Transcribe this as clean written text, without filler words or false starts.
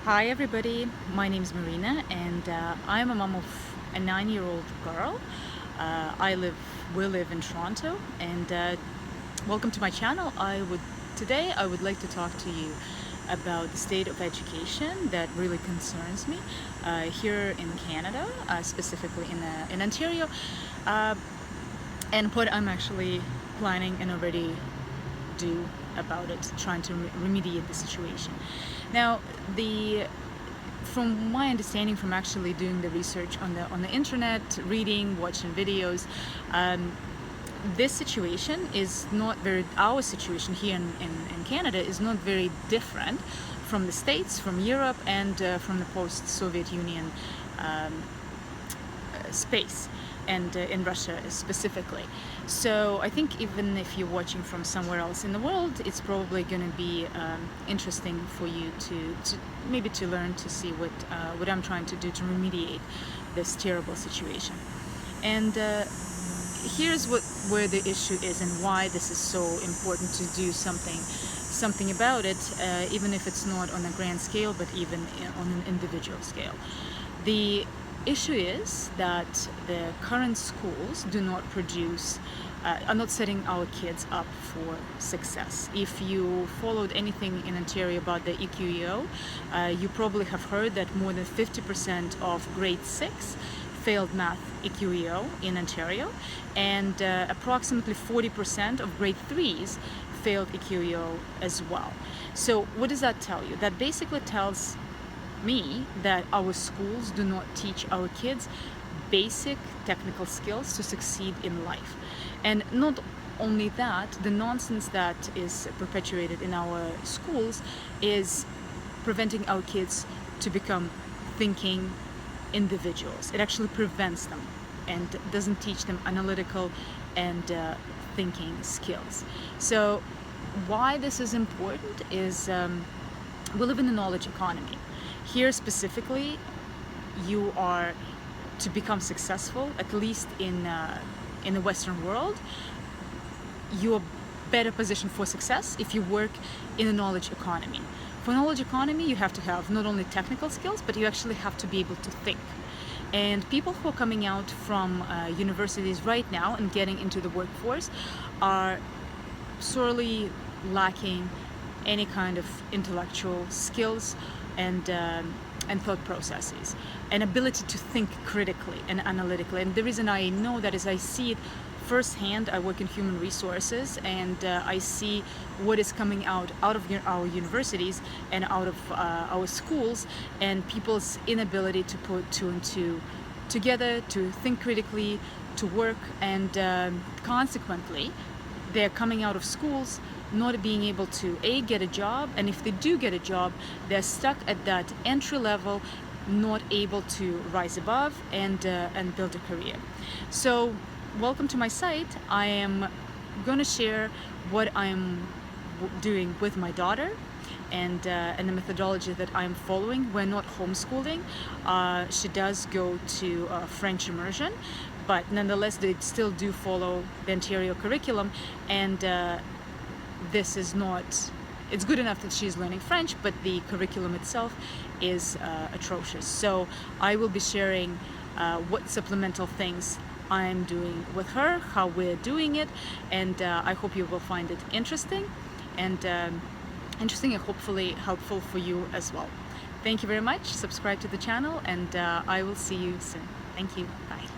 Hi everybody, my name is Marina and I'm a mom of a 9-year-old girl. We live in Toronto and welcome to my channel. Today I would like to talk to you about the state of education that really concerns me here in Canada, specifically in Ontario, uh, and what I'm actually planning and already do about it, trying to remediate the situation. Now, from my understanding, from actually doing the research on the internet, reading, watching videos, this situation is not very. Our situation here in Canada is not very different from the States, from Europe, and from the post-Soviet Union space, and in Russia specifically. So I think even if you're watching from somewhere else in the world, it's probably going to be interesting for you to maybe to learn to see what I'm trying to do to remediate this terrible situation. And here's where the issue is and why this is so important to do something about it, even if it's not on a grand scale, but even on an individual scale. The issue is that the current schools do not produce, are not setting our kids up for success. If you followed anything in Ontario about the EQEO, you probably have heard that more than 50% of grade 6 failed math EQEO in Ontario, and approximately 40% of grade 3s failed EQEO as well. So what does that tell you? That basically tells me that our schools do not teach our kids basic technical skills to succeed in life. And not only that, the nonsense that is perpetuated in our schools is preventing our kids to become thinking individuals. It actually prevents them and doesn't teach them analytical and thinking skills. So why this is important is we live in a knowledge economy. Here specifically, you are to become successful, at least in the Western world, you are better positioned for success if you work in a knowledge economy. For knowledge economy, you have to have not only technical skills, but you actually have to be able to think. And people who are coming out from universities right now and getting into the workforce are sorely lacking any kind of intellectual skills and thought processes, and ability to think critically and analytically. And the reason I know that is I see it firsthand. I work in human resources, and I see what is coming out of our universities and out of our schools, and people's inability to put two and two together, to think critically, to work, and consequently, they're coming out of schools not being able to get a job, and if they do get a job, they're stuck at that entry level, not able to rise above and build a career. So welcome to my site. I am going to share what I'm doing with my daughter and the methodology that I'm following. We're not homeschooling. She does go to French immersion, but nonetheless they still do follow the Ontario curriculum, and this is not, it's good enough that she's learning French, but the curriculum itself is atrocious. So I will be sharing what supplemental things I'm doing with her, how we're doing it, and I hope you will find it interesting and hopefully helpful for you as well. Thank you very much. Subscribe to the channel, and I will see you soon. Thank you. Bye.